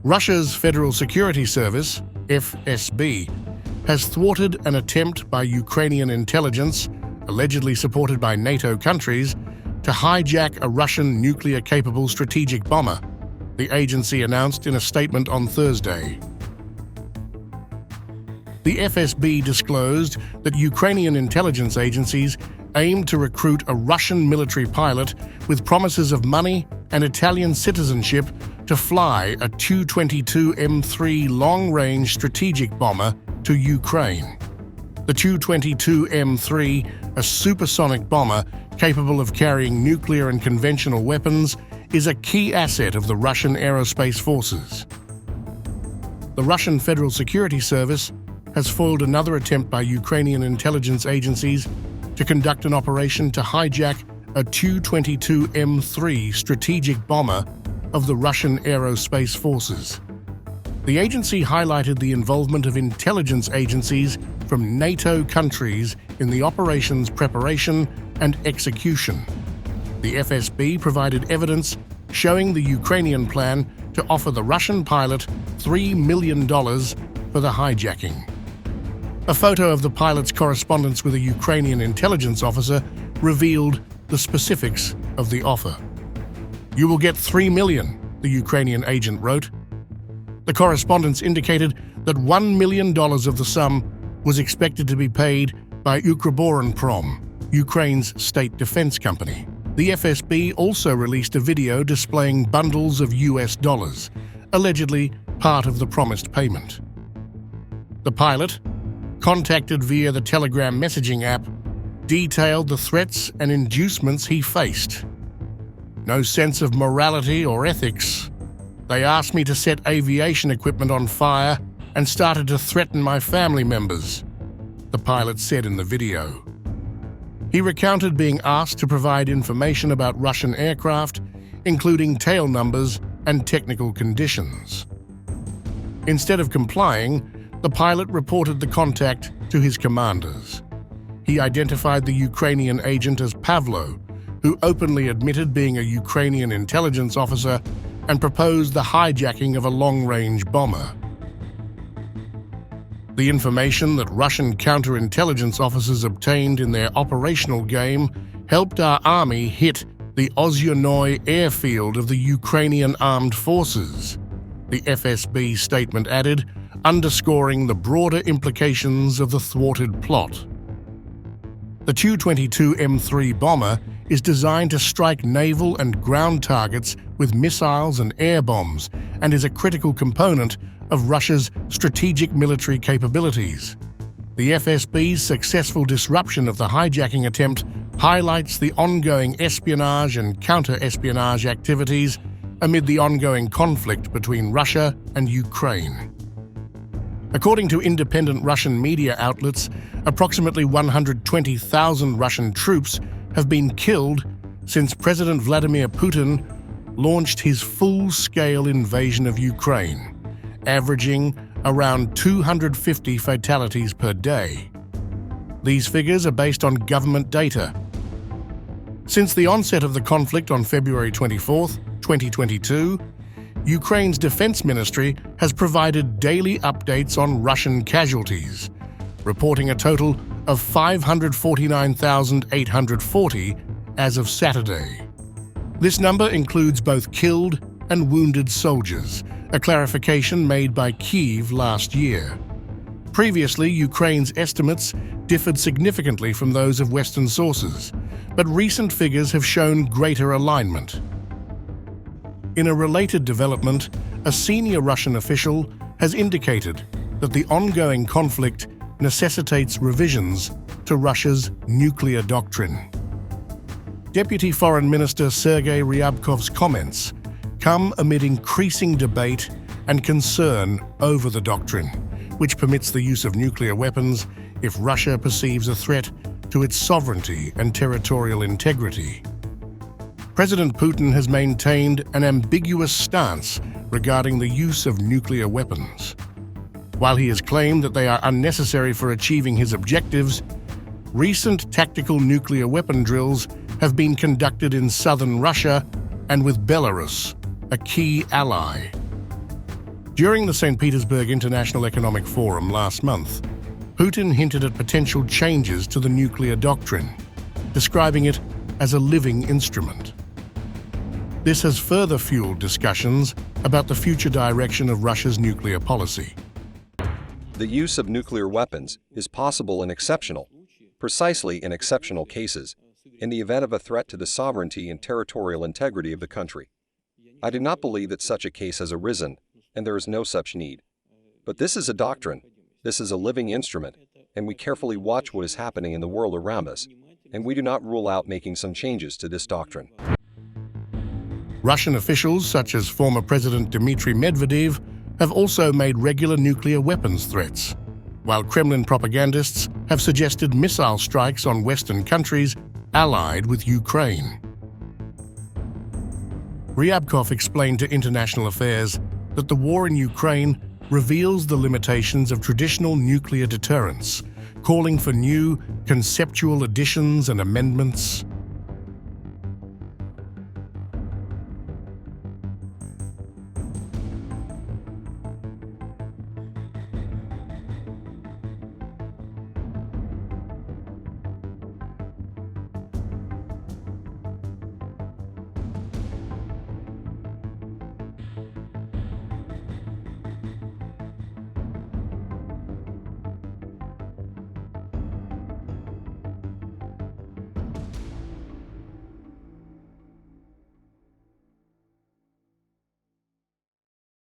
Russia's Federal Security Service, FSB, has thwarted an attempt by Ukrainian intelligence, allegedly supported by NATO countries, to hijack a Russian nuclear-capable strategic bomber, the agency announced in a statement on Thursday. The FSB disclosed that Ukrainian intelligence agencies aimed to recruit a Russian military pilot with promises of money and Italian citizenship to fly a Tu-22M3 long-range strategic bomber to Ukraine. The Tu-22M3, a supersonic bomber capable of carrying nuclear and conventional weapons, is a key asset of the Russian aerospace forces. The Russian Federal Security Service has foiled another attempt by Ukrainian intelligence agencies to conduct an operation to hijack a Tu-22M3 strategic bomber of the Russian aerospace forces. The agency highlighted the involvement of intelligence agencies from NATO countries in the operation's preparation and execution. The FSB provided evidence showing the Ukrainian plan to offer the Russian pilot $3 million for the hijacking. A photo of the pilot's correspondence with a Ukrainian intelligence officer revealed the specifics of the offer. "You will get $3 million, the Ukrainian agent wrote. The correspondence indicated that $1 million of the sum was expected to be paid by Ukroboronprom, Ukraine's state defense company. The FSB also released a video displaying bundles of US dollars, allegedly part of the promised payment. The pilot, contacted via the Telegram messaging app, detailed the threats and inducements he faced. No sense of morality or ethics. They asked me to set aviation equipment on fire and started to threaten my family members," the pilot said in the video. He recounted being asked to provide information about Russian aircraft, including tail numbers and technical conditions. Instead of complying, the pilot reported the contact to his commanders. He identified the Ukrainian agent as Pavlo, who openly admitted being a Ukrainian intelligence officer and proposed the hijacking of a long-range bomber. The information that Russian counterintelligence officers obtained in their operational game helped our army hit the Ozyonoy airfield of the Ukrainian armed forces, the FSB statement added, underscoring the broader implications of the thwarted plot. The Tu-22M3 bomber is designed to strike naval and ground targets with missiles and air bombs and is a critical component of Russia's strategic military capabilities. The FSB's successful disruption of the hijacking attempt highlights the ongoing espionage and counter-espionage activities amid the ongoing conflict between Russia and Ukraine. According to independent Russian media outlets, approximately 120,000 Russian troops have been killed since President Vladimir Putin launched his full-scale invasion of Ukraine, averaging around 250 fatalities per day. These figures are based on government data. Since the onset of the conflict on February 24, 2022, Ukraine's defense ministry has provided daily updates on Russian casualties, reporting a total of 549,840 as of Saturday. This number includes both killed and wounded soldiers, a clarification made by Kyiv last year. Previously, Ukraine's estimates differed significantly from those of Western sources, but recent figures have shown greater alignment. In a related development, a senior Russian official has indicated that the ongoing conflict necessitates revisions to Russia's nuclear doctrine. Deputy Foreign Minister Sergei Ryabkov's comments come amid increasing debate and concern over the doctrine, which permits the use of nuclear weapons if Russia perceives a threat to its sovereignty and territorial integrity. President Putin has maintained an ambiguous stance regarding the use of nuclear weapons. While he has claimed that they are unnecessary for achieving his objectives, recent tactical nuclear weapon drills have been conducted in southern Russia and with Belarus, a key ally. During the St. Petersburg International Economic Forum last month, Putin hinted at potential changes to the nuclear doctrine, describing it as a living instrument. This has further fueled discussions about the future direction of Russia's nuclear policy. The use of nuclear weapons is possible and exceptional, precisely in exceptional cases, in the event of a threat to the sovereignty and territorial integrity of the country. I do not believe that such a case has arisen, and there is no such need. But this is a doctrine, this is a living instrument, and we carefully watch what is happening in the world around us, and we do not rule out making some changes to this doctrine. Russian officials, such as former President Dmitry Medvedev, have also made regular nuclear weapons threats, while Kremlin propagandists have suggested missile strikes on Western countries allied with Ukraine. Ryabkov explained to International Affairs that the war in Ukraine reveals the limitations of traditional nuclear deterrence, calling for new conceptual additions and amendments.